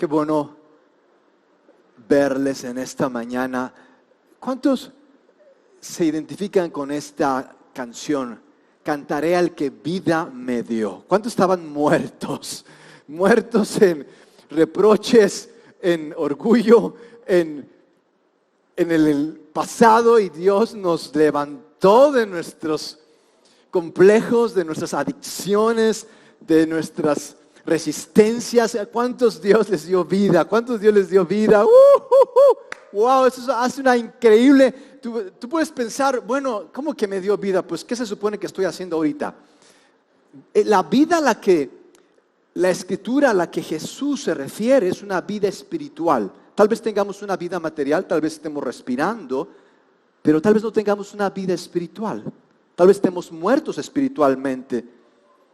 Qué bueno verles en esta mañana. ¿Cuántos se identifican con esta canción? Cantaré al que vida me dio. ¿Cuántos estaban muertos? Muertos en reproches, en orgullo, en el pasado, y Dios nos levantó de nuestros complejos, de nuestras adicciones, de nuestras resistencias. ¿A cuántos Dios les dio vida? ¿Cuántos Dios les dio vida? Wow, eso hace una increíble. Tú puedes pensar, bueno, ¿cómo que me dio vida? Pues, ¿qué se supone que estoy haciendo ahorita? La vida a la Escritura a la que Jesús se refiere es una vida espiritual. Tal vez tengamos una vida material, tal vez estemos respirando, pero tal vez no tengamos una vida espiritual. Tal vez estemos muertos espiritualmente.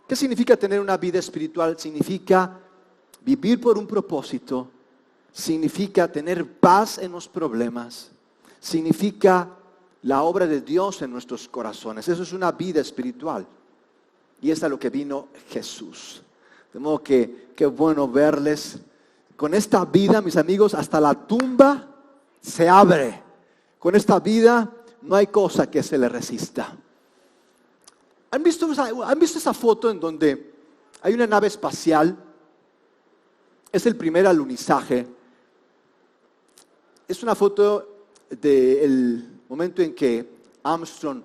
¿Qué significa tener una vida espiritual? Significa vivir por un propósito. Significa tener paz en los problemas. Significa la obra de Dios en nuestros corazones. Eso es una vida espiritual. Y es a lo que vino Jesús. De modo que qué bueno verles. Con esta vida, mis amigos, hasta la tumba se abre. Con esta vida no hay cosa que se le resista. ¿Han visto esa foto en donde hay una nave espacial? Es el primer alunizaje. Es una foto del momento en que Armstrong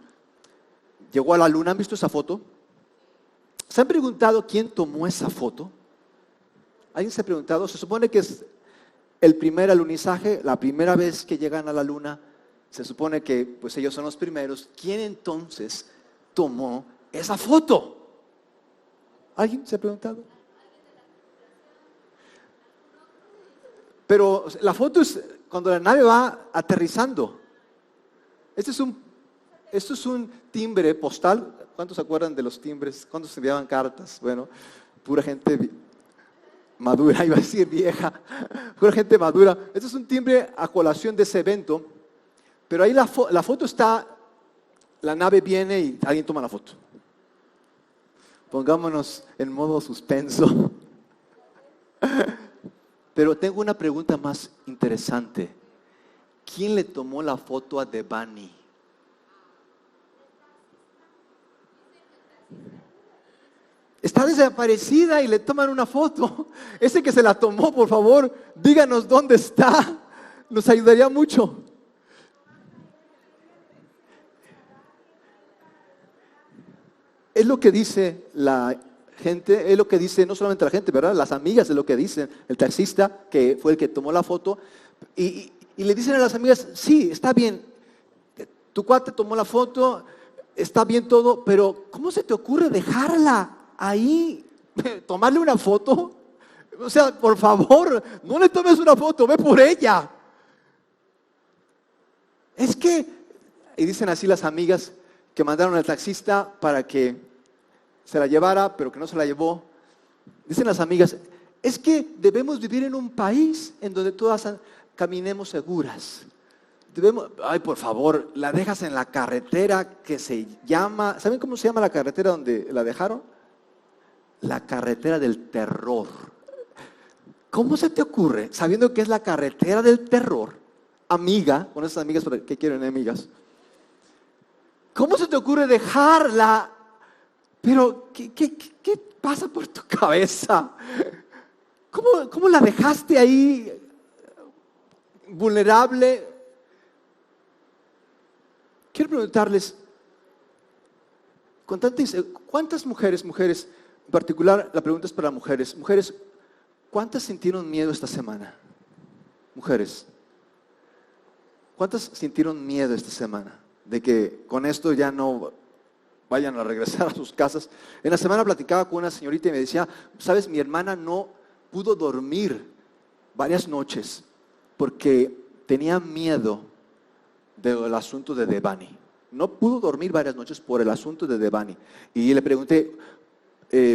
llegó a la luna. ¿Han visto esa foto? ¿Se han preguntado quién tomó esa foto? ¿Alguien se ha preguntado? Se supone que es el primer alunizaje, la primera vez que llegan a la luna. Se supone que pues ellos son los primeros. ¿Quién entonces tomó esa foto? ¿Alguien se ha preguntado? Pero la foto es cuando la nave va aterrizando. Esto es un timbre postal. ¿Cuántos se acuerdan de los timbres? ¿Cuántos se enviaban cartas? Bueno, pura gente madura, iba a decir vieja. Pura gente madura. Este es un timbre a colación de ese evento. Pero ahí la foto está, la nave viene y alguien toma la foto. Pongámonos en modo suspenso. Pero tengo una pregunta más interesante. ¿Quién le tomó la foto a Devani? Está desaparecida y le toman una foto. Ese que se la tomó, por favor, díganos dónde está. Nos ayudaría mucho. Es lo que dice la gente, es lo que dice no solamente la gente, ¿verdad? Las amigas es lo que dicen. El taxista, que fue el que tomó la foto, y le dicen a las amigas, sí, está bien, tu cuate tomó la foto, está bien todo, pero ¿cómo se te ocurre dejarla ahí? ¿Tomarle una foto? O sea, por favor, no le tomes una foto, ve por ella. Es que, y dicen así las amigas, que mandaron al taxista para que se la llevara, pero que no se la llevó. Dicen las amigas, es que debemos vivir en un país en donde todas caminemos seguras. Ay, por favor, la dejas en la carretera que se llama, ¿saben cómo se llama la carretera donde la dejaron? La carretera del terror. ¿Cómo se te ocurre, sabiendo que es la carretera del terror, amiga, con esas amigas que quieren amigas? ¿Cómo se te ocurre dejarla? Pero, ¿qué pasa por tu cabeza? ¿Cómo la dejaste ahí vulnerable? Quiero preguntarles, ¿cuántas mujeres, en particular la pregunta es para mujeres, ¿cuántas sintieron miedo esta semana? Mujeres, ¿cuántas sintieron miedo esta semana? De que con esto ya no vayan a regresar a sus casas. En la semana platicaba con una señorita y me decía, sabes, mi hermana no pudo dormir varias noches porque tenía miedo del asunto de Devani. No pudo dormir varias noches por el asunto de Devani. Y le pregunté,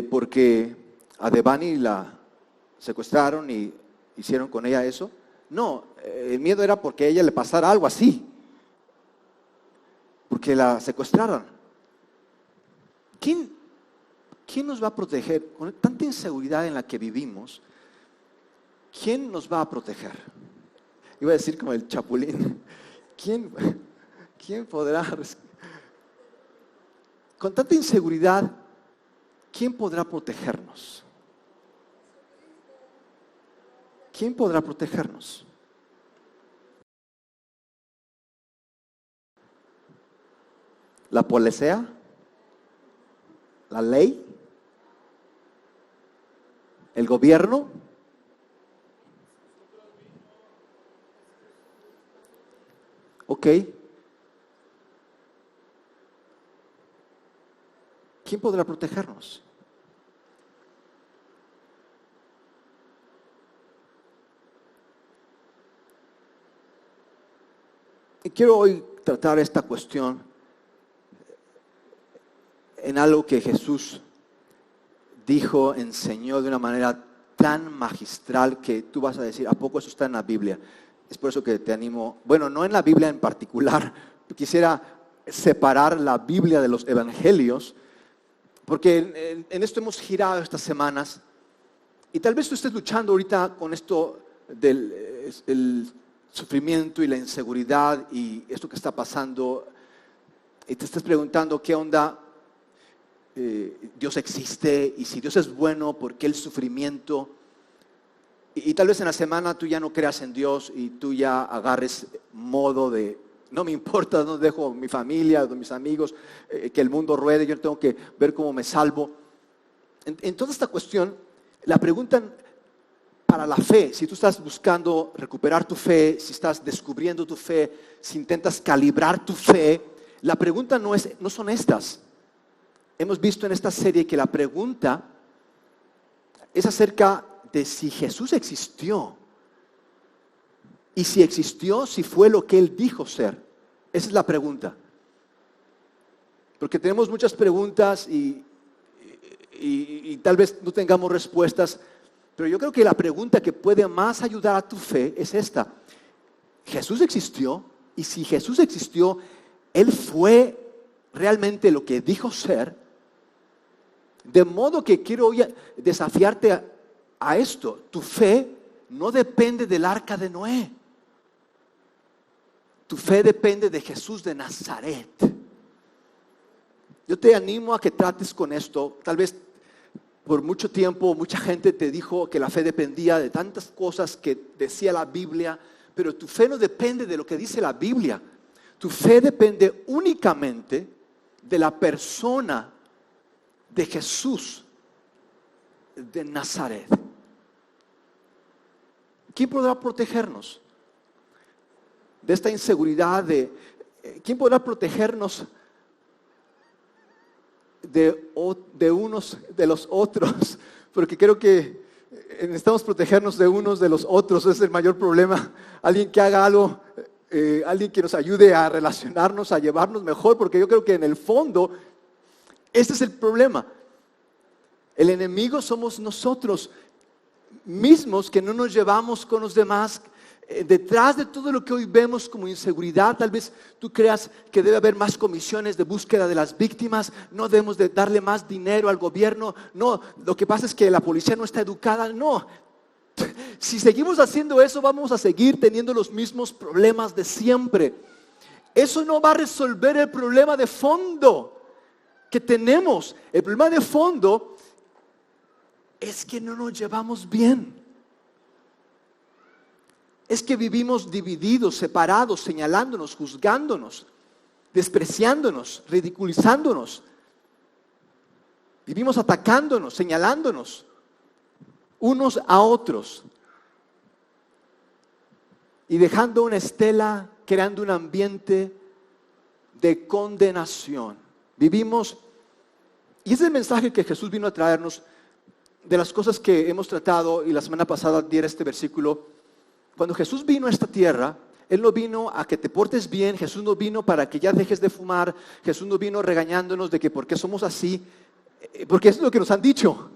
¿por qué a Devani la secuestraron y hicieron con ella eso? No, el miedo era porque a ella le pasara algo así. Porque la secuestraron. ¿Quién nos va a proteger con tanta inseguridad en la que vivimos? ¿quién nos va a proteger? Iba a decir como el Chapulín. ¿Quién podrá? Con tanta inseguridad, ¿quién podrá protegernos? ¿Quién podrá protegernos? ¿La policía? ¿La ley? ¿El gobierno? Ok. ¿Quién podrá protegernos? Y quiero hoy tratar esta cuestión en algo que Jesús dijo, enseñó de una manera tan magistral que tú vas a decir, ¿a poco eso está en la Biblia? Es por eso que te animo, bueno, no en la Biblia en particular, quisiera separar la Biblia de los evangelios, porque en esto hemos girado estas semanas, y tal vez tú estés luchando ahorita con esto del el sufrimiento y la inseguridad y esto que está pasando, y te estás preguntando qué onda, Dios existe, y si Dios es bueno, ¿por qué el sufrimiento? Y tal vez en la semana tú ya no creas en Dios y tú ya agarres modo de, no me importa, no dejo mi familia, mis amigos, que el mundo ruede, yo tengo que ver cómo me salvo. En toda esta cuestión, la pregunta para la fe, si tú estás buscando recuperar tu fe, si estás descubriendo tu fe, si intentas calibrar tu fe, la pregunta no son estas. Hemos visto en esta serie que la pregunta es acerca de si Jesús existió. Y si existió, si fue lo que Él dijo ser. Esa es la pregunta. Porque tenemos muchas preguntas y tal vez no tengamos respuestas. Pero yo creo que la pregunta que puede más ayudar a tu fe es esta. ¿Jesús existió? Y si Jesús existió, Él fue realmente lo que dijo ser. De modo que quiero hoy desafiarte a esto. Tu fe no depende del arca de Noé. Tu fe depende de Jesús de Nazaret. Yo te animo a que trates con esto. Tal vez por mucho tiempo mucha gente te dijo que la fe dependía de tantas cosas que decía la Biblia, pero tu fe no depende de lo que dice la Biblia. Tu fe depende únicamente de la persona de Jesús de Nazaret. ¿Quién podrá protegernos de esta inseguridad? ¿Quién podrá protegernos de unos de los otros? Porque creo que necesitamos protegernos de unos de los otros. Ese es el mayor problema. Alguien que haga algo, alguien que nos ayude a relacionarnos, a llevarnos mejor, porque yo creo que en el fondo este es el problema. El enemigo somos nosotros mismos, que no nos llevamos con los demás. Detrás de todo lo que hoy vemos como inseguridad, tal vez tú creas que debe haber más comisiones de búsqueda de las víctimas, no debemos de darle más dinero al gobierno, no, lo que pasa es que la policía no está educada, no. Si seguimos haciendo eso, vamos a seguir teniendo los mismos problemas de siempre. Eso no va a resolver el problema de fondo que tenemos. El problema de fondo es que no nos llevamos bien. Es que vivimos divididos, separados, señalándonos, juzgándonos, despreciándonos, ridiculizándonos. Vivimos atacándonos, señalándonos unos a otros y dejando una estela, creando un ambiente de condenación. Vivimos, y ese es el mensaje que Jesús vino a traernos de las cosas que hemos tratado, y la semana pasada diera este versículo. Cuando Jesús vino a esta tierra, Él no vino a que te portes bien, Jesús no vino para que ya dejes de fumar, Jesús no vino regañándonos de que por qué somos así, porque es lo que nos han dicho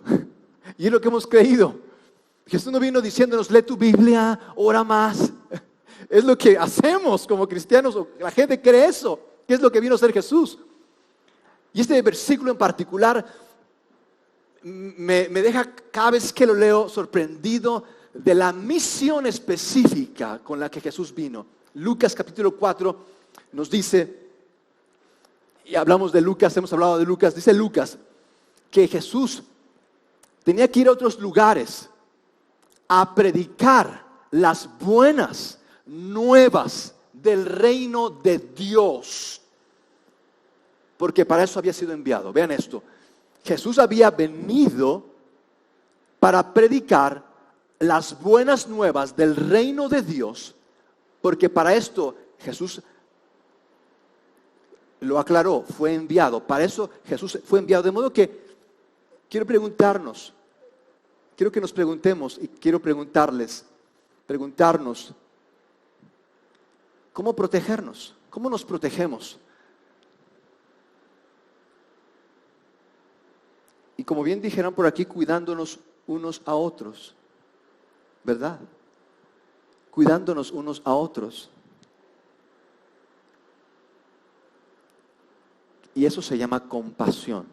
y es lo que hemos creído. Jesús no vino diciéndonos, lee tu Biblia, ora más. Es lo que hacemos como cristianos, la gente cree eso, que es lo que vino a hacer Jesús. Y este versículo en particular me deja cada vez que lo leo sorprendido de la misión específica con la que Jesús vino. Lucas capítulo 4 nos dice, y hablamos de Lucas, hemos hablado de Lucas, dice Lucas que Jesús tenía que ir a otros lugares a predicar las buenas nuevas del reino de Dios, porque para eso había sido enviado. Vean esto, Jesús había venido para predicar las buenas nuevas del reino de Dios, porque para esto Jesús lo aclaró, fue enviado. Para eso Jesús fue enviado. De modo que quiero que nos preguntemos y quiero preguntarnos, ¿cómo protegernos? ¿Cómo nos protegemos? Y como bien dijeron por aquí, cuidándonos unos a otros, ¿verdad? Cuidándonos unos a otros. Y eso se llama compasión.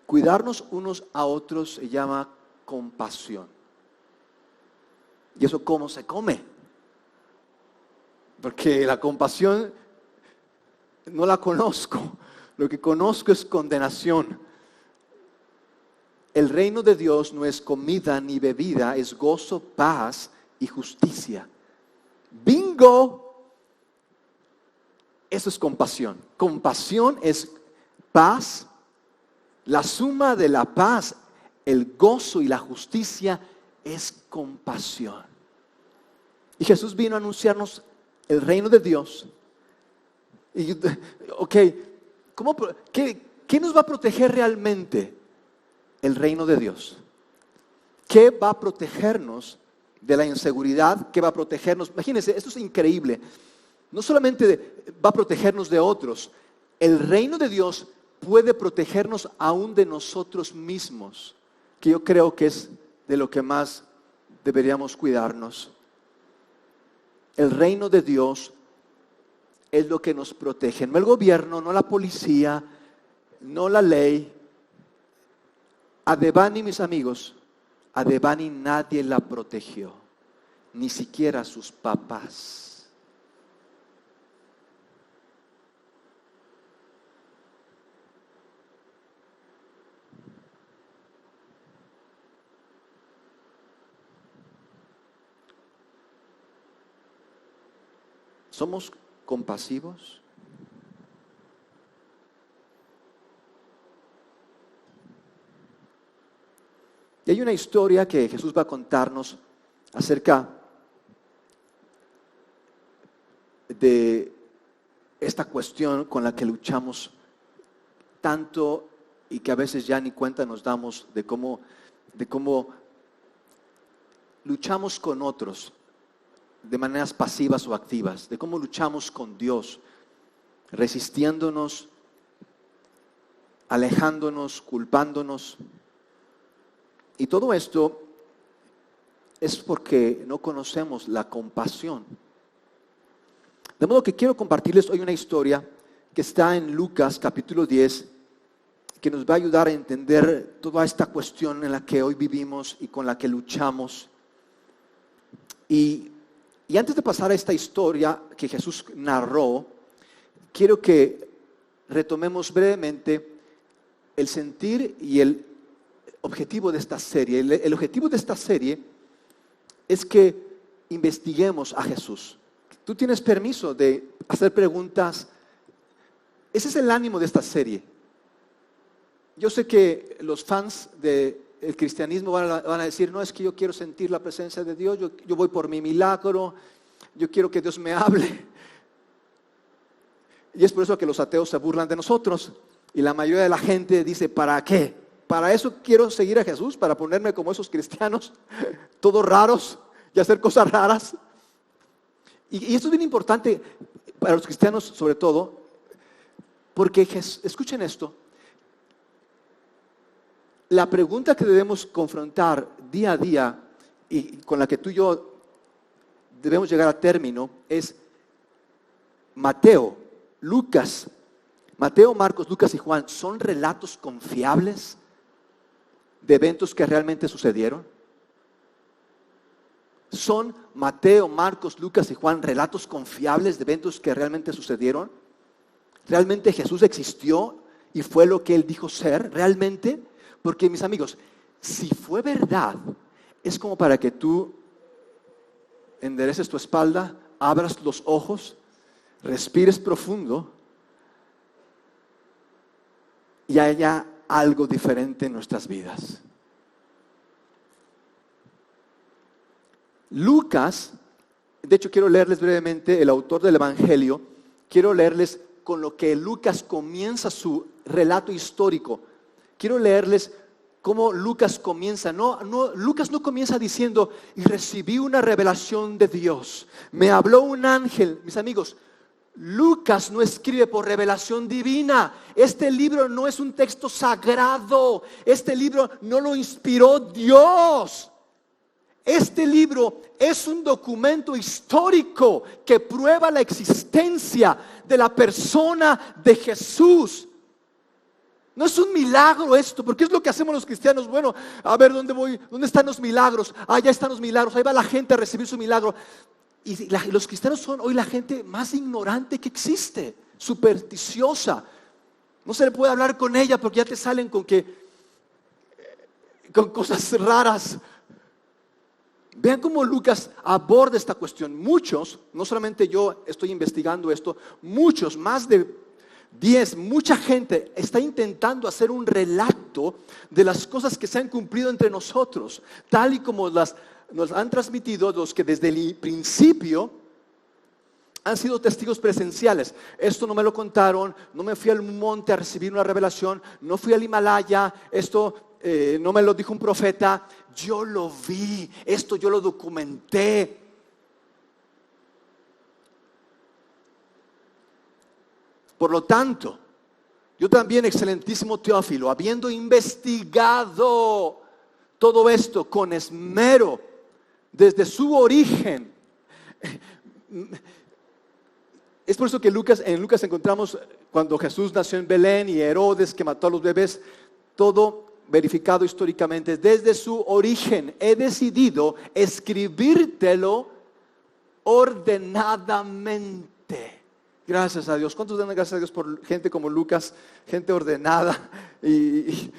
Cuidarnos unos a otros se llama compasión. ¿Y eso cómo se come? Porque la compasión no la conozco. Lo que conozco es condenación. El reino de Dios no es comida ni bebida, es gozo, paz y justicia. ¡Bingo! Eso es compasión. Compasión es paz. La suma de la paz, el gozo y la justicia es compasión. Y Jesús vino a anunciarnos el reino de Dios. Y, ¿qué nos va a proteger realmente? El reino de Dios. ¿Qué va a protegernos de la inseguridad? ¿Qué va a protegernos? Imagínense, esto es increíble. No solamente va a protegernos de otros, el reino de Dios puede protegernos aún de nosotros mismos, que yo creo que es de lo que más deberíamos cuidarnos. El reino de Dios es lo que nos protege, no el gobierno, no la policía, no la ley. A Devani, mis amigos, a Devani nadie la protegió, ni siquiera sus papás. ¿Somos compasivos? Y hay una historia que Jesús va a contarnos acerca de esta cuestión con la que luchamos tanto y que a veces ya ni cuenta nos damos de cómo luchamos con otros de maneras pasivas o activas, de cómo luchamos con Dios, resistiéndonos, alejándonos, culpándonos. Y todo esto es porque no conocemos la compasión. De modo que quiero compartirles hoy una historia que está en Lucas capítulo 10, que nos va a ayudar a entender toda esta cuestión en la que hoy vivimos y con la que luchamos. Y antes de pasar a esta historia que Jesús narró, quiero que retomemos brevemente el sentir y el objetivo de esta serie. El objetivo de esta serie es que investiguemos a Jesús. Tú tienes permiso de hacer preguntas. Ese es el ánimo de esta serie. Yo sé que los fans del cristianismo van a decir, no, es que yo quiero sentir la presencia de Dios, yo voy por mi milagro, yo quiero que Dios me hable. Y es por eso que los ateos se burlan de nosotros. Y la mayoría de la gente dice, ¿para qué? ¿Para eso quiero seguir a Jesús? ¿Para ponerme como esos cristianos, todos raros y hacer cosas raras? Y esto es bien importante para los cristianos sobre todo, porque escuchen esto. La pregunta que debemos confrontar día a día y con la que tú y yo debemos llegar a término es Mateo, Lucas, Mateo, Marcos, Lucas y Juan, ¿son relatos confiables de eventos que realmente sucedieron? ¿Son Mateo, Marcos, Lucas y Juan relatos confiables de eventos que realmente sucedieron? ¿Realmente Jesús existió y fue lo que Él dijo ser? ¿Realmente? Porque, mis amigos, si fue verdad, es como para que tú endereces tu espalda, abras los ojos, respires profundo y haya algo diferente en nuestras vidas. Lucas, de hecho quiero leerles brevemente, el autor del Evangelio, quiero leerles con lo que Lucas comienza su relato histórico. Quiero leerles cómo Lucas comienza. Lucas no comienza diciendo, y recibí una revelación de Dios. Me habló un ángel. Mis amigos, Lucas no escribe por revelación divina. Este libro no es un texto sagrado. Este libro no lo inspiró Dios. Este libro es un documento histórico que prueba la existencia de la persona de Jesús. No es un milagro esto, porque es lo que hacemos los cristianos. Bueno, a ver, ¿dónde voy? ¿Dónde están los milagros? Ya están los milagros, ahí va la gente a recibir su milagro. Y los cristianos son hoy la gente más ignorante que existe, supersticiosa. No se le puede hablar con ella porque ya te salen con cosas raras. Vean cómo Lucas aborda esta cuestión. Muchos, no solamente yo estoy investigando esto, muchos, más de 10, mucha gente está intentando hacer un relato de las cosas que se han cumplido entre nosotros, tal y como nos han transmitido los que desde el principio han sido testigos presenciales. Esto no me lo contaron, no me fui al monte a recibir una revelación, no fui al Himalaya, esto no me lo dijo un profeta, yo lo vi, esto yo lo documenté. Por lo tanto, yo también, excelentísimo Teófilo, habiendo investigado todo esto con esmero desde su origen, es por eso que en Lucas encontramos cuando Jesús nació en Belén y Herodes que mató a los bebés, todo verificado históricamente. Desde su origen he decidido escribírtelo ordenadamente. Gracias a Dios. ¿Cuántos dan gracias a Dios por gente como Lucas? Gente ordenada. Y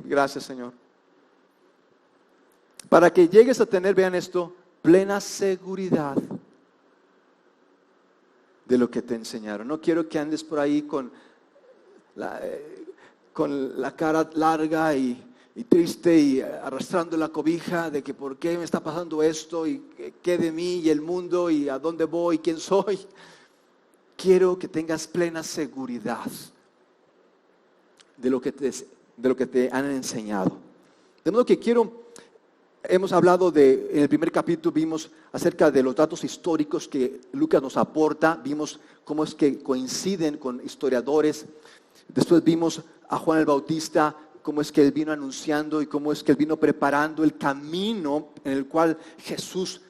gracias, Señor. Para que llegues a tener, vean esto, plena seguridad de lo que te enseñaron. No quiero que andes por ahí con la cara larga y triste y arrastrando la cobija de que por qué me está pasando esto y qué de mí y el mundo y a dónde voy, quién soy. Quiero que tengas plena seguridad de lo que te han enseñado. De modo que hemos hablado en el primer capítulo vimos acerca de los datos históricos que Lucas nos aporta, vimos cómo es que coinciden con historiadores. Después vimos a Juan el Bautista, cómo es que él vino anunciando y cómo es que él vino preparando el camino en el cual Jesús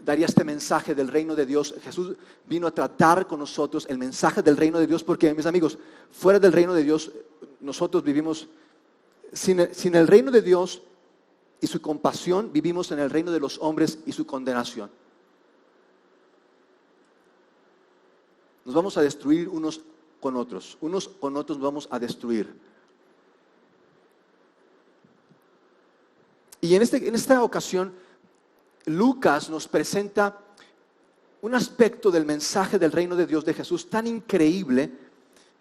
daría este mensaje del reino de Dios. Jesús vino a tratar con nosotros el mensaje del reino de Dios, porque, mis amigos, fuera del reino de Dios, nosotros vivimos sin el reino de Dios y su compasión, vivimos en el reino de los hombres y su condenación. Nos vamos a destruir unos con otros nos vamos a destruir. Y en esta ocasión, Lucas nos presenta un aspecto del mensaje del reino de Dios de Jesús tan increíble,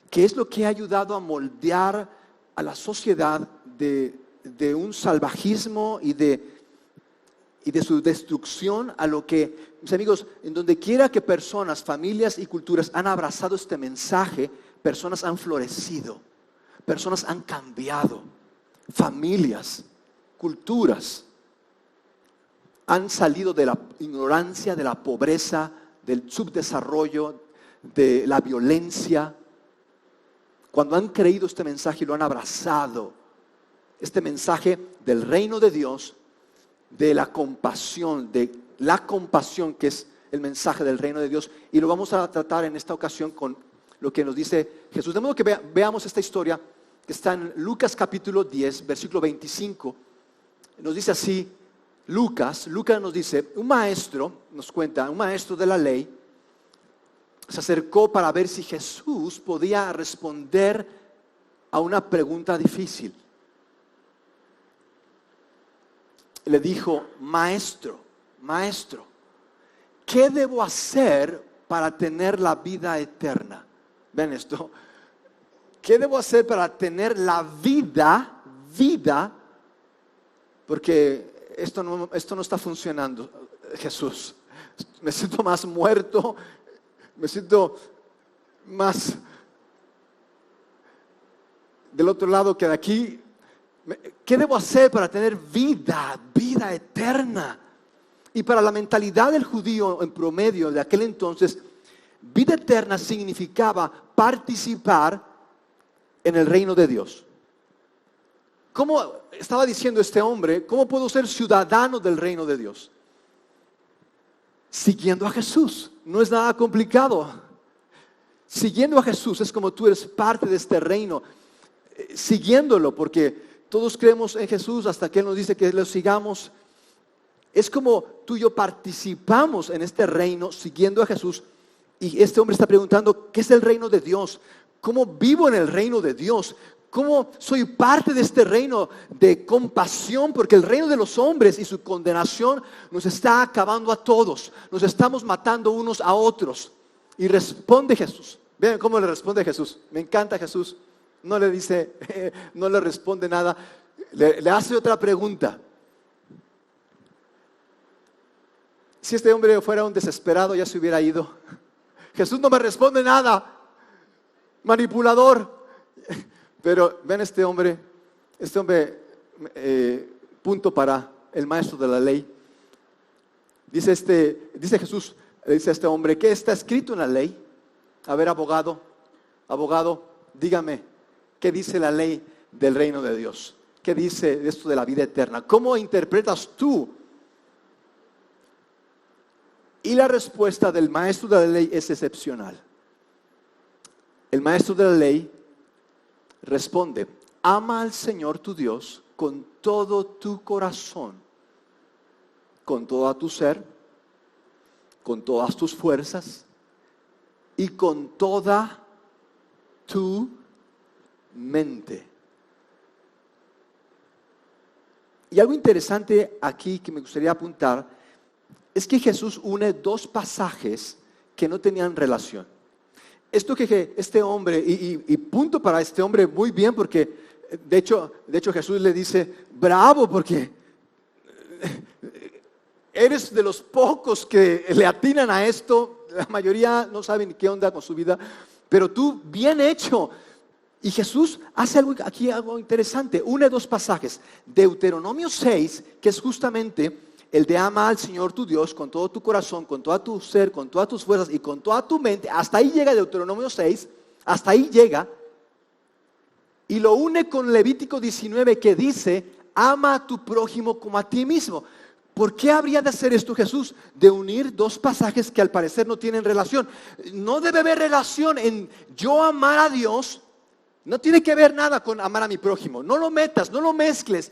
que es lo que ha ayudado a moldear a la sociedad de un salvajismo y de su destrucción a lo que, mis amigos, en donde quiera que personas, familias y culturas han abrazado este mensaje, personas han florecido, personas han cambiado, familias, culturas han salido de la ignorancia, de la pobreza, del subdesarrollo, de la violencia. Cuando han creído este mensaje y lo han abrazado, este mensaje del reino de Dios, de la compasión que es el mensaje del reino de Dios, y lo vamos a tratar en esta ocasión con lo que nos dice Jesús. De modo que veamos esta historia que está en Lucas capítulo 10, versículo 25. Nos dice así Lucas nos dice, un maestro de la ley, se acercó para ver si Jesús podía responder a una pregunta difícil. Le dijo, maestro, ¿qué debo hacer para tener la vida eterna? ¿Ven esto? ¿Qué debo hacer para tener la vida? Porque esto no está funcionando, Jesús. Me siento más muerto, me siento más del otro lado que de aquí. ¿Qué debo hacer para tener vida eterna? Y para la mentalidad del judío en promedio de aquel entonces, vida eterna significaba participar en el reino de Dios. ¿Cómo estaba diciendo este hombre? ¿Cómo puedo ser ciudadano del reino de Dios? Siguiendo a Jesús. No es nada complicado. Siguiendo a Jesús es como tú eres parte de este reino. Siguiéndolo, porque todos creemos en Jesús hasta que Él nos dice que lo sigamos. Es como tú y yo participamos en este reino siguiendo a Jesús. Y este hombre está preguntando, ¿qué es el reino de Dios? ¿Cómo vivo en el reino de Dios? ¿Cómo soy parte de este reino de compasión? Porque el reino de los hombres y su condenación nos está acabando a todos. Nos estamos matando unos a otros. Y responde Jesús. Vean cómo le responde Jesús. Me encanta Jesús. No le dice, no le responde nada. Le hace otra pregunta. Si este hombre fuera un desesperado, ya se hubiera ido. Jesús no me responde nada. Manipulador. Pero ven este hombre, punto para el maestro de la ley. Dice Jesús, le dice a este hombre, ¿qué está escrito en la ley? A ver, abogado, dígame, ¿qué dice la ley del reino de Dios? ¿Qué dice de esto de la vida eterna? ¿Cómo interpretas tú? Y la respuesta del maestro de la ley es excepcional. El maestro de la ley responde, ama al Señor tu Dios con todo tu corazón, con todo tu ser, con todas tus fuerzas y con toda tu mente. Y algo interesante aquí que me gustaría apuntar es que Jesús une dos pasajes que no tenían relación. Esto que este hombre, y punto para este hombre muy bien, porque de hecho Jesús le dice, bravo, porque eres de los pocos que le atinan a esto. La mayoría no saben ni qué onda con su vida, pero tú, bien hecho. Y Jesús hace algo interesante, une dos pasajes. Deuteronomio 6, que es justamente el de ama al Señor tu Dios con todo tu corazón, con todo tu ser, con todas tus fuerzas y con toda tu mente. Hasta ahí llega Deuteronomio 6, hasta ahí llega. Y lo une con Levítico 19 que dice, ama a tu prójimo como a ti mismo. ¿Por qué habría de hacer esto Jesús? De unir dos pasajes que al parecer no tienen relación. No debe haber relación en yo amar a Dios. No tiene que ver nada con amar a mi prójimo. No lo metas, no lo mezcles.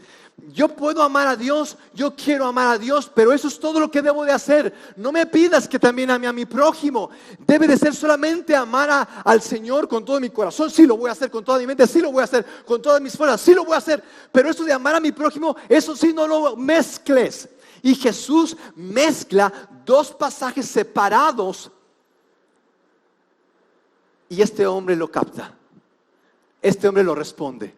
Yo puedo amar a Dios, yo quiero amar a Dios, pero eso es todo lo que debo de hacer. No me pidas que también ame a mi prójimo. Debe de ser solamente amar al Señor con todo mi corazón. Sí lo voy a hacer con toda mi mente, sí lo voy a hacer con todas mis fuerzas, sí lo voy a hacer. Pero eso de amar a mi prójimo, eso sí no lo mezcles. Y Jesús mezcla dos pasajes separados. Y este hombre lo capta. Este hombre lo responde.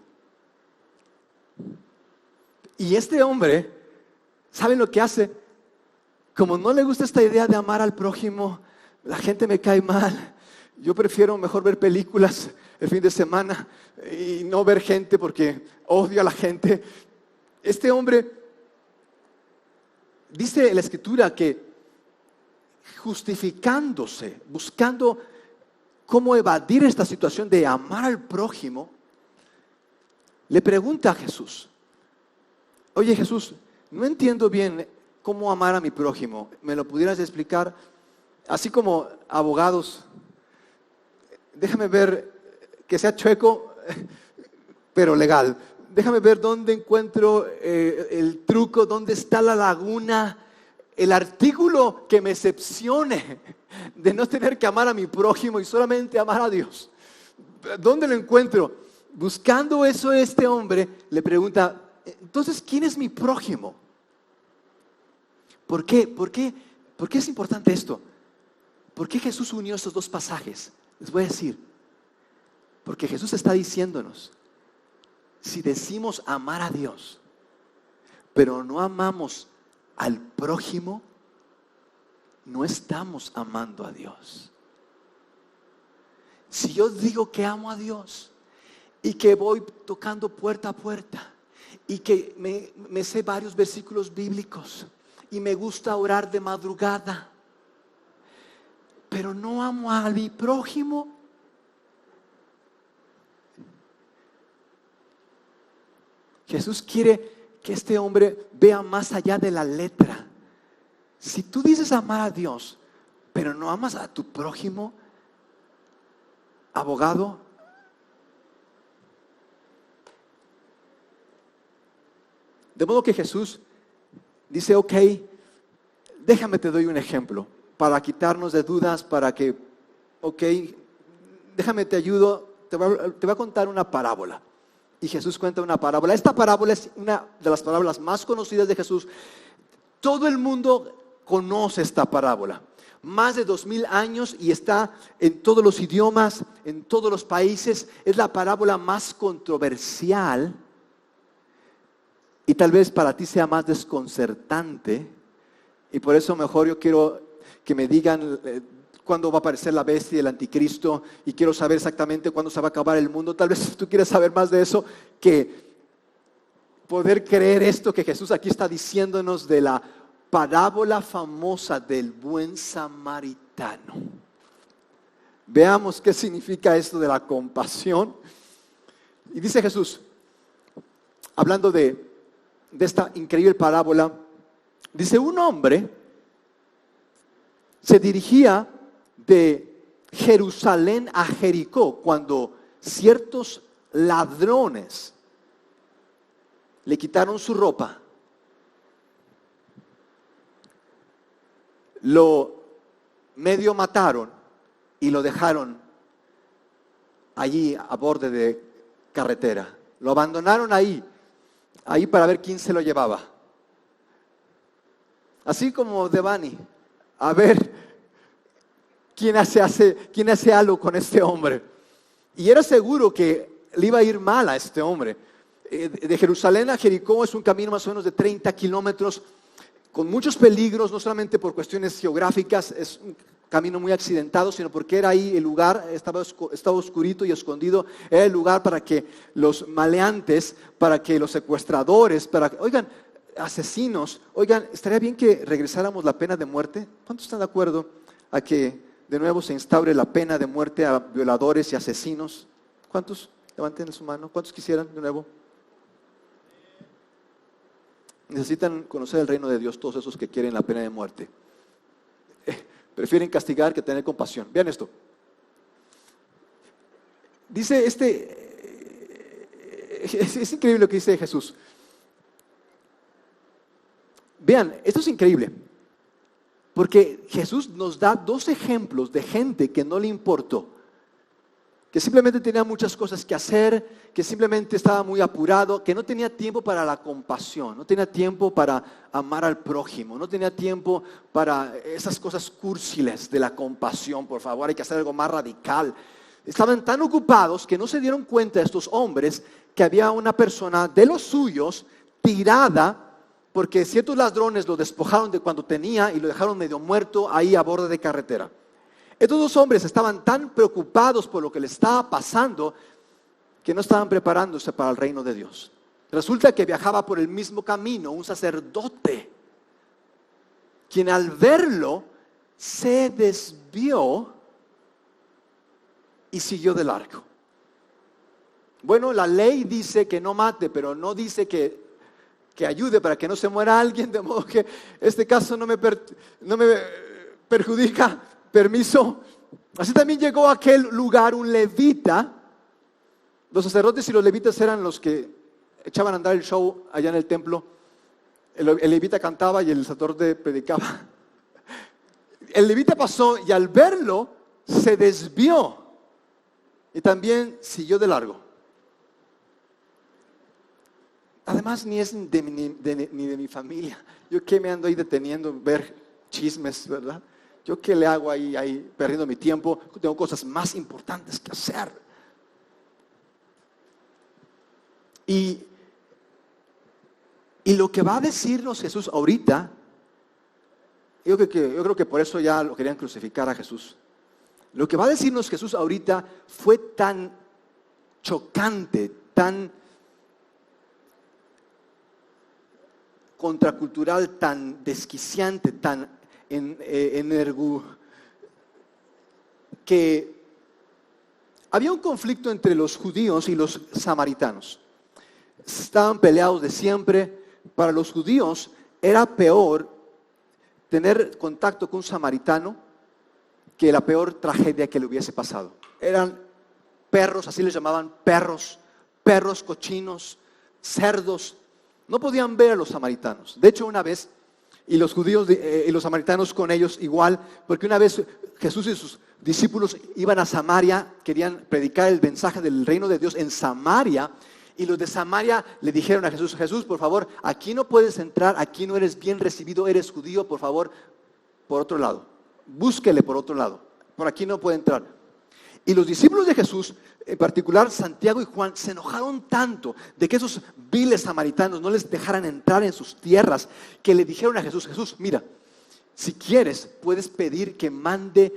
Y este hombre, ¿saben lo que hace? Como no le gusta esta idea de amar al prójimo, la gente me cae mal, yo prefiero mejor ver películas el fin de semana y no ver gente porque odio a la gente. Este hombre, dice la Escritura que justificándose, buscando cómo evadir esta situación de amar al prójimo, le pregunta a Jesús, oye Jesús, no entiendo bien cómo amar a mi prójimo, ¿me lo pudieras explicar? Así como abogados, déjame ver que sea chueco, pero legal. déjame ver dónde encuentro el truco, dónde está la laguna, el artículo que me excepcione de no tener que amar a mi prójimo y solamente amar a Dios. ¿Dónde lo encuentro? Buscando eso, este hombre le pregunta, entonces, ¿quién es mi prójimo? ¿Por qué? ¿Por qué es importante esto? ¿Por qué Jesús unió estos dos pasajes? Les voy a decir, porque Jesús está diciéndonos, si decimos amar a Dios, pero no amamos al prójimo, no estamos amando a Dios. Si yo digo que amo a Dios y que voy tocando puerta a puerta y que me sé varios versículos bíblicos y me gusta orar de madrugada, pero no amo a mi prójimo, Jesús quiere que este hombre vea más allá de la letra. Si tú dices amar a Dios, pero no amas a tu prójimo, abogado, de modo que Jesús dice, ok, déjame te doy un ejemplo para quitarnos de dudas, para que, ok, déjame te ayudo, te voy a contar una parábola. Y Jesús cuenta una parábola. Esta parábola es una de las parábolas más conocidas de Jesús. Todo el mundo conoce esta parábola. Más de 2000 años y está en todos los idiomas, en todos los países. Es la parábola más controversial y tal vez para ti sea más desconcertante. Y por eso mejor yo quiero que me digan cuándo va a aparecer la bestia y el anticristo, y quiero saber exactamente cuándo se va a acabar el mundo. Tal vez tú quieres saber más de eso que poder creer esto que Jesús aquí está diciéndonos de la parábola famosa del buen samaritano. Veamos qué significa esto de la compasión. Y dice Jesús, hablando de esta increíble parábola, dice, un hombre se dirigía de Jerusalén a Jericó cuando ciertos ladrones le quitaron su ropa, lo medio mataron y lo dejaron allí a borde de carretera. Lo abandonaron ahí para ver quién se lo llevaba. Así como Devani, a ver quién hace algo con este hombre. Y era seguro que le iba a ir mal a este hombre. De Jerusalén a Jericó es un camino más o menos de 30 kilómetros, con muchos peligros, no solamente por cuestiones geográficas, es un camino muy accidentado, sino porque era ahí el lugar, estaba oscurito y escondido, era el lugar para que los maleantes, para que los secuestradores, asesinos, estaría bien que regresáramos la pena de muerte. ¿Cuántos están de acuerdo a que de nuevo se instaure la pena de muerte a violadores y asesinos? ¿Cuántos? Levanten su mano. ¿Cuántos quisieran de nuevo? Necesitan conocer el reino de Dios todos esos que quieren la pena de muerte. Prefieren castigar que tener compasión. Vean esto. Dice es increíble lo que dice Jesús. Vean, esto es increíble. Porque Jesús nos da dos ejemplos de gente que no le importó, que simplemente tenía muchas cosas que hacer, que simplemente estaba muy apurado, que no tenía tiempo para la compasión, no tenía tiempo para amar al prójimo, no tenía tiempo para esas cosas cursiles de la compasión. Por favor, hay que hacer algo más radical. Estaban tan ocupados que no se dieron cuenta estos hombres que había una persona de los suyos tirada, porque ciertos ladrones lo despojaron de cuando tenía y lo dejaron medio muerto ahí a borde de carretera. Estos dos hombres estaban tan preocupados por lo que les estaba pasando que no estaban preparándose para el reino de Dios. Resulta que viajaba por el mismo camino un sacerdote, quien al verlo se desvió y siguió de largo. Bueno, la ley dice que no mate, pero no dice que ayude para que no se muera alguien, de modo que este caso no me perjudica. Permiso. Así también llegó a aquel lugar un levita. Los sacerdotes y los levitas eran los que echaban a andar el show allá en el templo. El levita cantaba y el sacerdote predicaba. El levita pasó y al verlo se desvió y también siguió de largo. Además ni es ni de mi familia. Yo qué me ando ahí deteniendo, ver chismes, ¿verdad? Yo qué le hago ahí perdiendo mi tiempo. Tengo cosas más importantes que hacer. Y lo que va a decirnos Jesús ahorita, yo creo que por eso ya lo querían crucificar a Jesús. Lo que va a decirnos Jesús ahorita fue tan chocante, tan contracultural, tan desquiciante, tan que había un conflicto entre los judíos y los samaritanos. Estaban peleados de siempre. Para los judíos era peor tener contacto con un samaritano que la peor tragedia que le hubiese pasado. Eran perros, así les llamaban, perros cochinos, cerdos. No podían ver a los samaritanos. De hecho, una vez, y los judíos y los samaritanos con ellos igual, porque una vez Jesús y sus discípulos iban a Samaria, querían predicar el mensaje del reino de Dios en Samaria, y los de Samaria le dijeron a Jesús: Jesús, por favor, aquí no puedes entrar, aquí no eres bien recibido, eres judío, por favor, por otro lado. Búsquele por otro lado, por aquí no puede entrar. Y los discípulos de Jesús, en particular Santiago y Juan, se enojaron tanto de que esos viles samaritanos no les dejaran entrar en sus tierras, que le dijeron a Jesús: Jesús, mira, si quieres puedes pedir que manden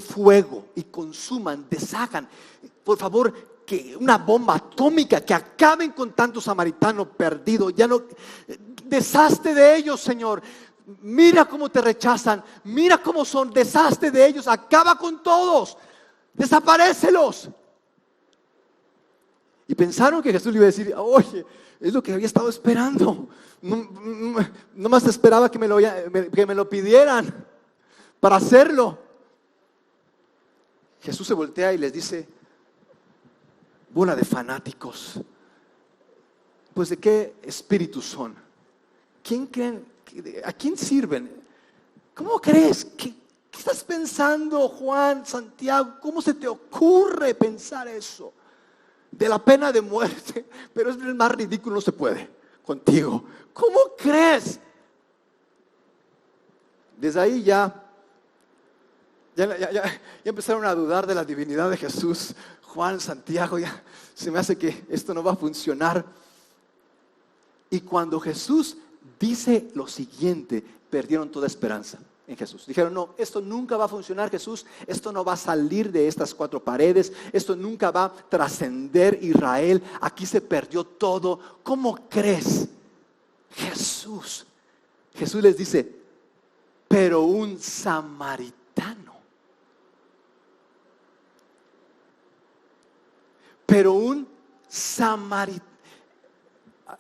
fuego y consuman, deshagan, por favor, que una bomba atómica, que acaben con tanto samaritano perdido. Ya no, deshazte de ellos, Señor. Mira cómo te rechazan, mira cómo son, deshazte de ellos, acaba con todos, desaparécelos. Y pensaron que Jesús le iba a decir: oye, es lo que había estado esperando. No más esperaba que me lo pidieran para hacerlo. Jesús se voltea y les dice: bola de fanáticos, pues ¿de qué espíritus son? ¿Quién creen? ¿A quién sirven? ¿Cómo crees? ¿Qué estás pensando, Juan, Santiago? ¿Cómo se te ocurre pensar eso? De la pena de muerte. Pero es más ridículo, no se puede contigo. ¿Cómo crees? Desde ahí ya empezaron a dudar de la divinidad de Jesús. Juan, Santiago, ya se me hace que esto no va a funcionar. Y cuando Jesús dice lo siguiente, perdieron toda esperanza en Jesús. Dijeron: no, esto nunca va a funcionar, Jesús. Esto no va a salir de estas cuatro paredes. Esto nunca va a trascender Israel. Aquí se perdió todo. ¿Cómo crees? Jesús les dice: pero un samaritano. Pero un samaritano.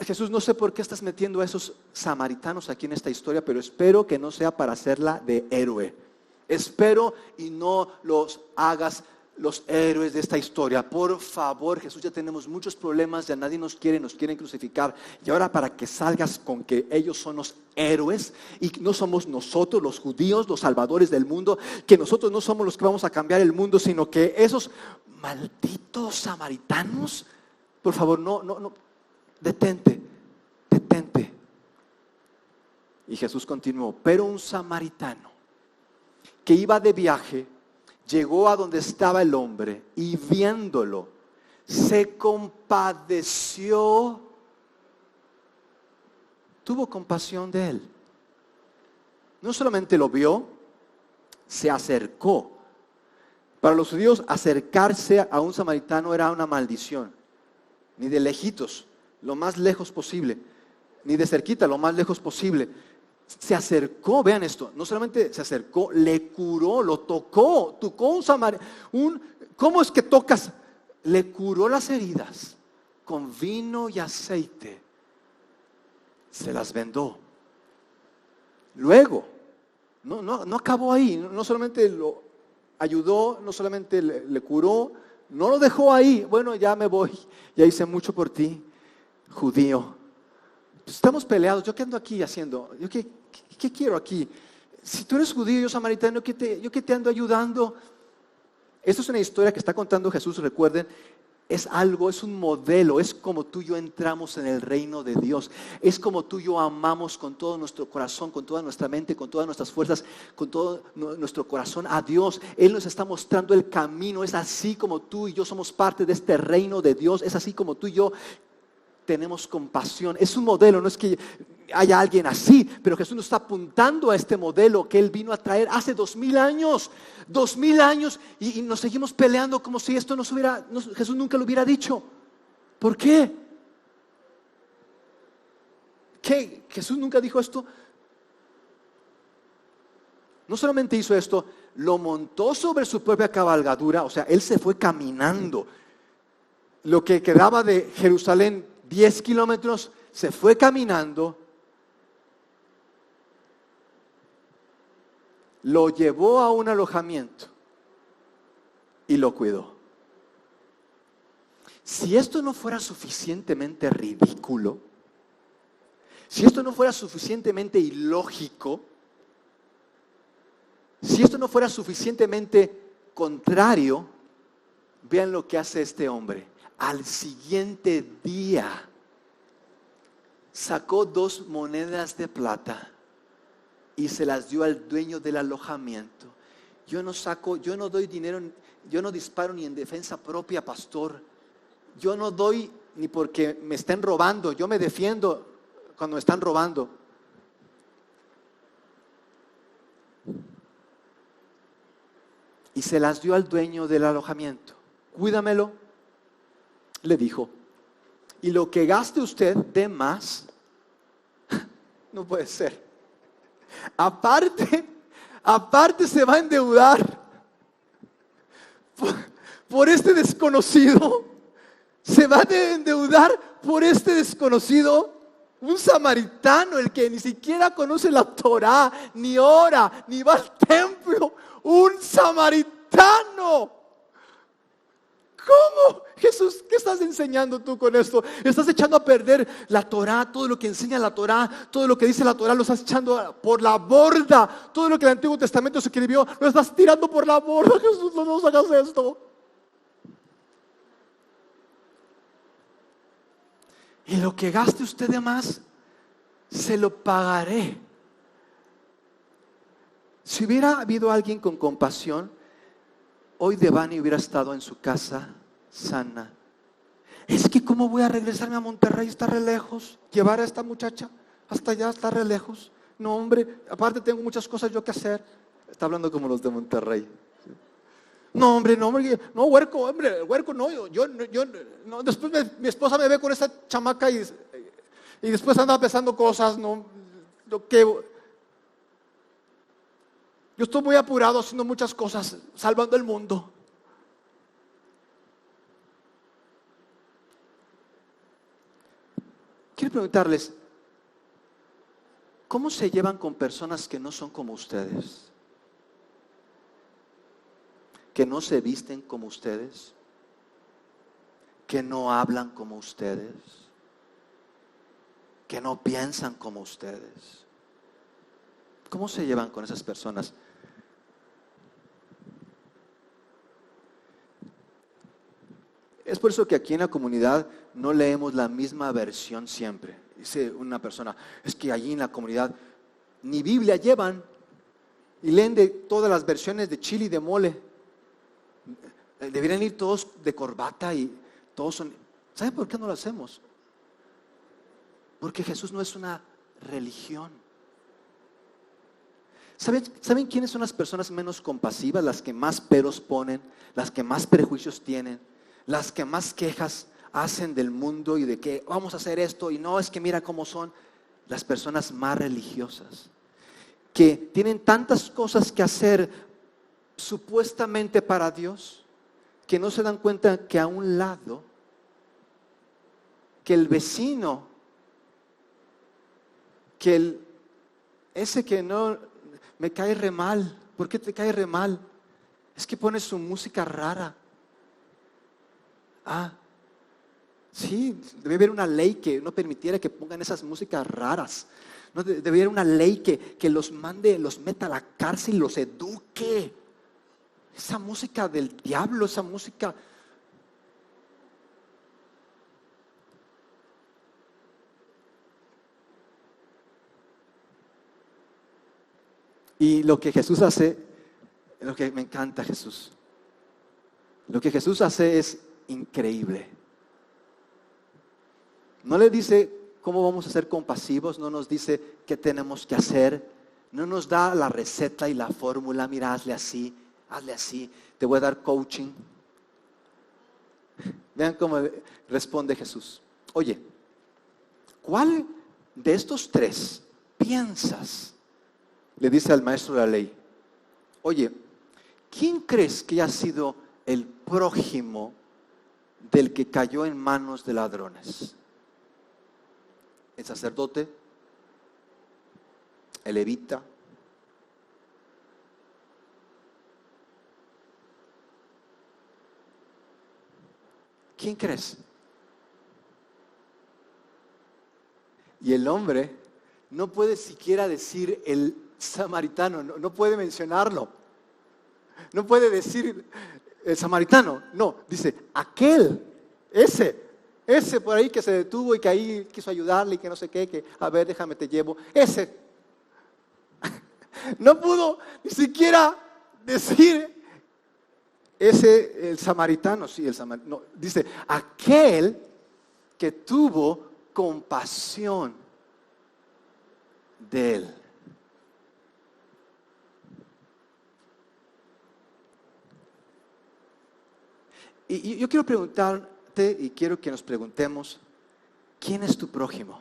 Jesús, no sé por qué estás metiendo a esos samaritanos aquí en esta historia, pero espero que no sea para hacerla de héroe. Espero y no los hagas los héroes de esta historia. Por favor, Jesús, ya tenemos muchos problemas, ya nadie nos quieren crucificar. Y ahora para que salgas con que ellos son los héroes y no somos nosotros los judíos, los salvadores del mundo, que nosotros no somos los que vamos a cambiar el mundo, sino que esos malditos samaritanos, por favor, no. Detente. Y Jesús continuó: pero un samaritano que iba de viaje llegó a donde estaba el hombre y viéndolo se compadeció, tuvo compasión de él. No solamente lo vio, se acercó. Para los judíos, acercarse a un samaritano era una maldición. Ni de lejitos, lo más lejos posible, ni de cerquita, lo más lejos posible. Se acercó, vean esto, no solamente se acercó, le curó, lo tocó un samaritano. ¿Cómo es que tocas? Le curó las heridas con vino y aceite, se las vendó. Luego, no acabó ahí, no solamente lo ayudó, no solamente le curó, No lo dejó ahí. Bueno, ya me voy. Ya hice mucho por ti, judío. Pues estamos peleados. ¿Yo qué ando aquí haciendo? ¿Yo qué quiero aquí? Si tú eres judío y yo samaritano, ¿yo qué te ando ayudando? Esto es una historia que está contando Jesús, recuerden. Es un modelo, es como tú y yo entramos en el reino de Dios. Es como tú y yo amamos con todo nuestro corazón, con toda nuestra mente, con todas nuestras fuerzas, con todo nuestro corazón a Dios. Él nos está mostrando el camino. Es así como tú y yo somos parte de este reino de Dios. Es así como tú y yo tenemos compasión. Es un modelo, no es que haya alguien así, pero Jesús nos está apuntando a este modelo que Él vino a traer hace 2000 años. 2000 años y nos seguimos peleando como si esto Jesús nunca lo hubiera dicho. ¿Por qué? ¿Qué? ¿Jesús nunca dijo esto? No solamente hizo esto, lo montó sobre su propia cabalgadura, o sea, Él se fue caminando. Lo que quedaba de Jerusalén, 10 kilómetros, se fue caminando, lo llevó a un alojamiento y lo cuidó. Si esto no fuera suficientemente ridículo, si esto no fuera suficientemente ilógico, si esto no fuera suficientemente contrario, vean lo que hace este hombre. Al siguiente día sacó 2 monedas de plata y se las dio al dueño del alojamiento. Yo no doy dinero, yo no disparo ni en defensa propia, pastor. Yo no doy ni porque me estén robando, yo me defiendo cuando me están robando. Y se las dio al dueño del alojamiento. Cuídamelo, le dijo. Y lo que gaste usted de más, no puede ser. Aparte se va a endeudar por este desconocido. Se va a endeudar por este desconocido, un samaritano, el que ni siquiera conoce la Torá, ni ora, ni va al templo. Un samaritano. ¿Cómo? Jesús, ¿qué estás enseñando tú con esto? Estás echando a perder la Torá, todo lo que enseña la Torá, todo lo que dice la Torá lo estás echando por la borda. Todo lo que el Antiguo Testamento se escribió lo estás tirando por la borda. Jesús, no nos hagas esto. Y lo que gaste usted de más, se lo pagaré. Si hubiera habido alguien con compasión, hoy Devani hubiera estado en su casa sana. Es que ¿cómo voy a regresarme a Monterrey? Está re lejos. Llevar a esta muchacha hasta allá está re lejos. No, hombre, aparte tengo muchas cosas yo que hacer. Está hablando como los de Monterrey. No, hombre, no, huerco, no, yo no. Después mi esposa me ve con esta chamaca y después anda pesando cosas, no, yo estoy muy apurado haciendo muchas cosas, salvando el mundo. Quiero preguntarles, ¿cómo se llevan con personas que no son como ustedes? Que no se visten como ustedes, que no hablan como ustedes, que no piensan como ustedes. ¿Cómo se llevan con esas personas? Es por eso que aquí en la comunidad no leemos la misma versión siempre. Dice una persona, es que allí en la comunidad ni Biblia llevan y leen de todas las versiones de chile y de mole. Deberían ir todos de corbata y todos son. ¿Saben por qué no lo hacemos? Porque Jesús no es una religión. ¿Saben quiénes son las personas menos compasivas? Las que más peros ponen, las que más prejuicios tienen, las que más quejas hacen del mundo y de que vamos a hacer esto y no, es que mira cómo son. Las personas más religiosas, que tienen tantas cosas que hacer supuestamente para Dios, que no se dan cuenta que a un lado, que el vecino, que ese que no me cae re mal. ¿Por qué te cae re mal? Es que pone su música rara. Ah, sí, debe haber una ley que no permitiera que pongan esas músicas raras. No, debe haber una ley que los mande, los meta a la cárcel y los eduque. Esa música del diablo, esa música. Y lo que Jesús hace, lo que me encanta Jesús, lo que Jesús hace es increíble. No le dice cómo vamos a ser compasivos, no nos dice qué tenemos que hacer, no nos da la receta y la fórmula, mira, hazle así, te voy a dar coaching. Vean cómo responde Jesús. Oye, ¿cuál de estos tres piensas? Le dice al maestro de la ley, oye, ¿quién crees que ha sido el prójimo del que cayó en manos de ladrones? ¿El sacerdote? ¿El levita? ¿Quién crees? Y el hombre no puede siquiera decir el samaritano, no puede mencionarlo. No puede decir el samaritano, no, dice aquel, ese por ahí que se detuvo y que ahí quiso ayudarle y que no sé qué, que a ver, déjame te llevo, ese. No pudo ni siquiera decir ese, el samaritano, sí, el samaritano, no, dice aquel que tuvo compasión de él. Y yo quiero preguntarte y quiero que nos preguntemos, ¿quién es tu prójimo?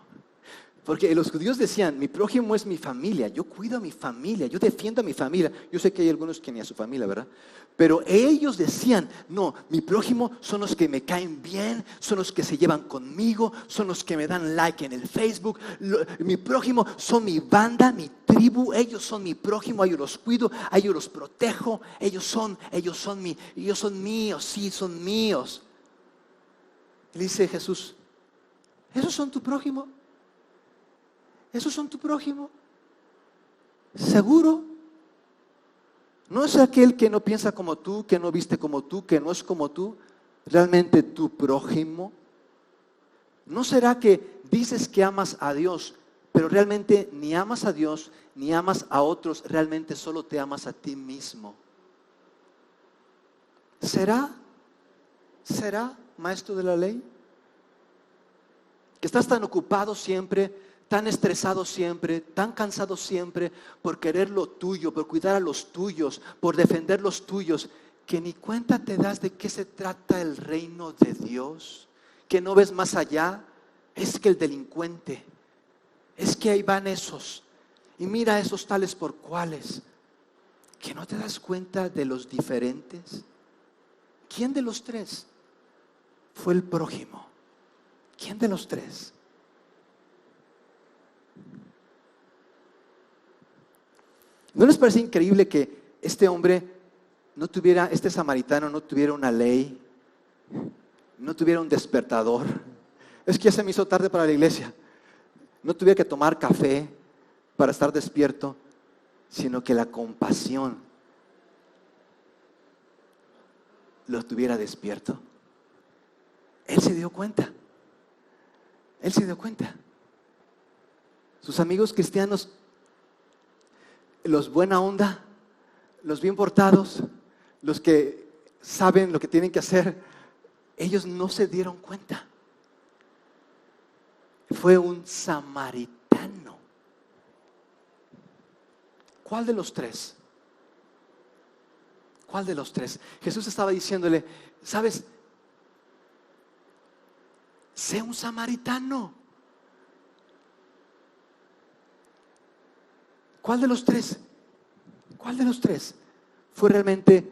Porque los judíos decían, mi prójimo es mi familia, yo cuido a mi familia, yo defiendo a mi familia. Yo sé que hay algunos que ni a su familia, ¿verdad? Pero ellos decían, no, mi prójimo son los que me caen bien, son los que se llevan conmigo, son los que me dan like en el Facebook. Mi prójimo son mi banda, mi tribu, ellos son mi prójimo, ellos los cuido, ellos los protejo, ellos son míos, sí, son míos. Y le dice Jesús, ¿esos son tu prójimo? ¿Esos son tu prójimo? ¿Seguro? ¿No es aquel que no piensa como tú, que no viste como tú, que no es como tú, realmente tu prójimo? ¿No será que dices que amas a Dios, pero realmente ni amas a Dios, ni amas a otros, realmente solo te amas a ti mismo? ¿Será, maestro de la ley? Que estás tan ocupado siempre, tan estresado siempre, tan cansado siempre por querer lo tuyo, por cuidar a los tuyos, por defender los tuyos, que ni cuenta te das de qué se trata el reino de Dios, que no ves más allá. Es que el delincuente, es que ahí van esos, y mira esos tales por cuales, que no te das cuenta de los diferentes. ¿Quién de los tres fue el prójimo? ¿Quién de los tres? ¿No les parece increíble que este hombre no tuviera, este samaritano no tuviera una ley, no tuviera un despertador? Es que ya se me hizo tarde para la iglesia. No tuviera que tomar café para estar despierto, sino que la compasión lo tuviera despierto. Él se dio cuenta. Él se dio cuenta. Sus amigos cristianos, los buena onda, los bien portados, los que saben lo que tienen que hacer, ellos no se dieron cuenta. Fue un samaritano. ¿Cuál de los tres? ¿Cuál de los tres? Jesús estaba diciéndole, ¿sabes? Sé un samaritano. ¿Cuál de los tres? ¿Cuál de los tres fue realmente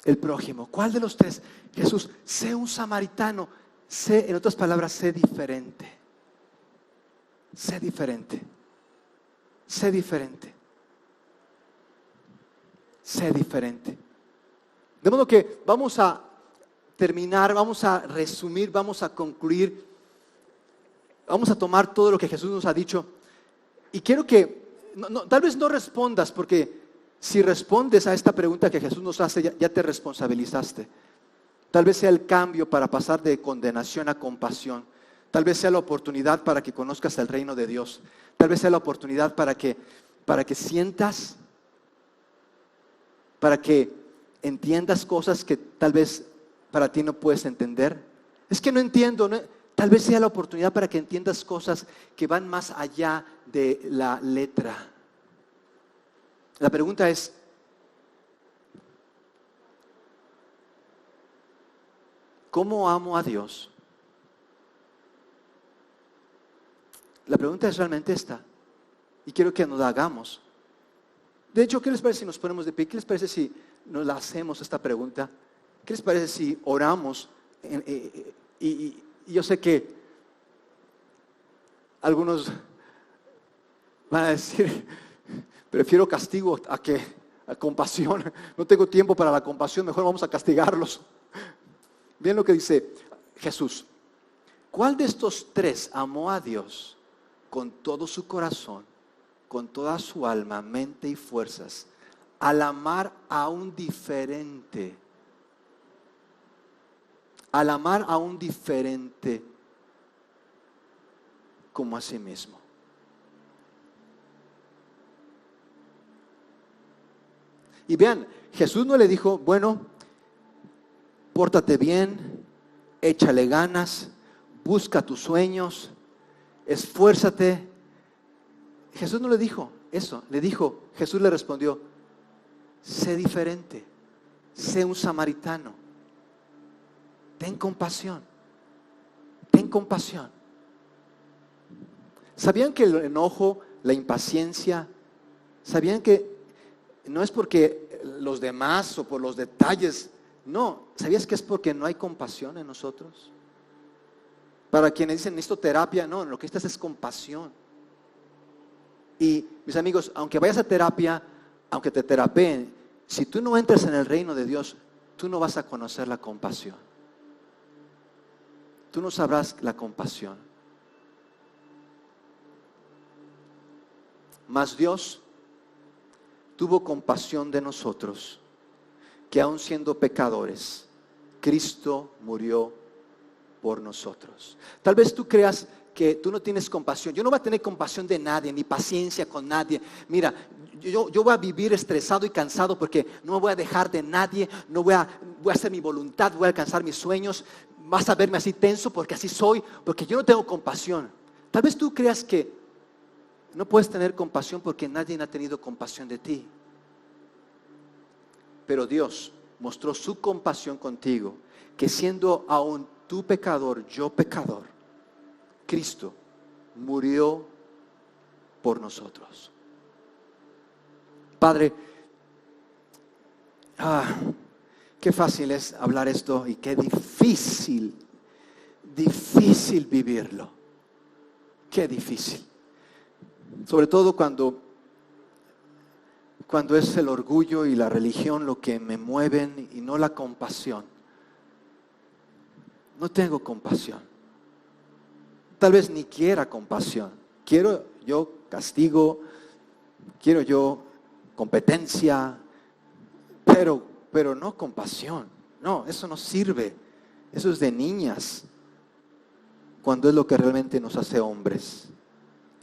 el prójimo? ¿Cuál de los tres? Jesús, sé un samaritano. Sé, en otras palabras, sé diferente. Sé diferente. Sé diferente. Sé diferente. De modo que vamos a terminar, vamos a resumir, vamos a concluir, vamos a tomar todo lo que Jesús nos ha dicho. Y quiero que, tal vez no respondas, porque si respondes a esta pregunta que Jesús nos hace, ya te responsabilizaste. Tal vez sea el cambio para pasar de condenación a compasión. Tal vez sea la oportunidad para que conozcas el reino de Dios. Tal vez sea la oportunidad para que sientas, para que entiendas cosas que tal vez para ti no puedes entender. Es que no entiendo, ¿no? Tal vez sea la oportunidad para que entiendas cosas que van más allá de la letra. La pregunta es, ¿cómo amo a Dios? La pregunta es realmente esta, y quiero que nos la hagamos. De hecho, ¿qué les parece si nos ponemos de pie? ¿Qué les parece si nos la hacemos esta pregunta? ¿Qué les parece si oramos? Y yo sé que algunos van a decir, prefiero castigo a compasión. No tengo tiempo para la compasión, mejor vamos a castigarlos. Miren lo que dice Jesús. ¿Cuál de estos tres amó a Dios con todo su corazón, con toda su alma, mente y fuerzas, al amar a un diferente? Al amar a un diferente como a sí mismo. Y vean, Jesús no le dijo, bueno, pórtate bien, échale ganas, busca tus sueños, esfuérzate. Jesús no le dijo eso, Jesús le respondió, sé diferente, sé un samaritano, ten compasión, ten compasión. ¿Sabían que el enojo, la impaciencia, sabían que no es porque los demás o por los detalles, no, ¿sabías que es porque no hay compasión en nosotros? Para quienes dicen, necesito terapia, no, lo que necesitas es compasión. Y mis amigos, aunque vayas a terapia, aunque te terapeen, si tú no entras en el reino de Dios, tú no vas a conocer la compasión. Tú no sabrás la compasión. Mas Dios tuvo compasión de nosotros, que aun siendo pecadores, Cristo murió por nosotros. Tal vez tú creas que tú no tienes compasión. Yo no voy a tener compasión de nadie, ni paciencia con nadie. Mira, yo voy a vivir estresado y cansado porque no me voy a dejar de nadie, voy a hacer mi voluntad, voy a alcanzar mis sueños. Vas a verme así tenso porque así soy, porque yo no tengo compasión. Tal vez tú creas que no puedes tener compasión porque nadie ha tenido compasión de ti. Pero Dios mostró su compasión contigo, que siendo aún tú pecador, yo pecador, Cristo murió por nosotros. Padre, qué fácil es hablar esto y qué difícil vivirlo. Qué difícil. Sobre todo cuando es el orgullo y la religión lo que me mueven y no la compasión. No tengo compasión. Tal vez ni quiera compasión. Quiero yo castigo, quiero yo competencia, pero no compasión. No, eso no sirve. Eso es de niñas, cuando es lo que realmente nos hace hombres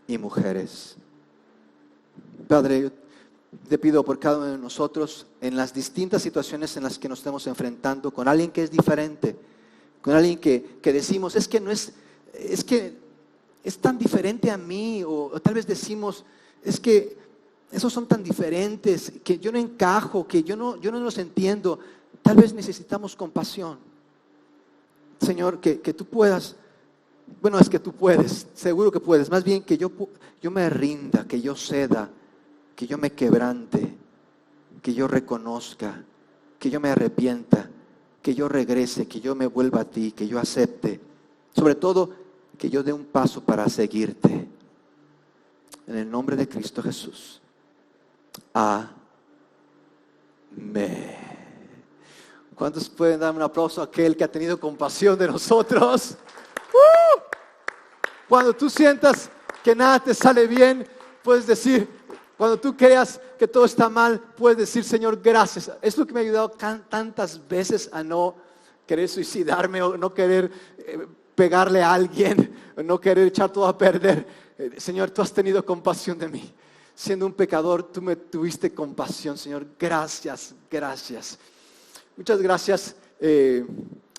y mujeres. Padre, yo te pido por cada uno de nosotros, en las distintas situaciones en las que nos estemos enfrentando, con alguien que es diferente, con alguien que decimos, es que es tan diferente a mí, o tal vez decimos, es que esos son tan diferentes, que yo no encajo, que yo no los entiendo. Tal vez necesitamos compasión. Señor, que tú puedas. Bueno, es que tú puedes, seguro que puedes. Más bien que yo me rinda, que yo ceda, que yo me quebrante, que yo reconozca, que yo me arrepienta, que yo regrese, que yo me vuelva a ti, que yo acepte. Sobre todo, que yo dé un paso para seguirte. En el nombre de Cristo Jesús. Amén. ¿Cuántos pueden dar un aplauso a aquel que ha tenido compasión de nosotros? Cuando tú sientas que nada te sale bien, puedes decir, cuando tú creas que todo está mal, puedes decir, Señor, gracias. Es lo que me ha ayudado tantas veces a no querer suicidarme o no querer pegarle a alguien, o no querer echar todo a perder. Señor, tú has tenido compasión de mí. Siendo un pecador, tú me tuviste compasión, Señor. Gracias, gracias. Muchas gracias.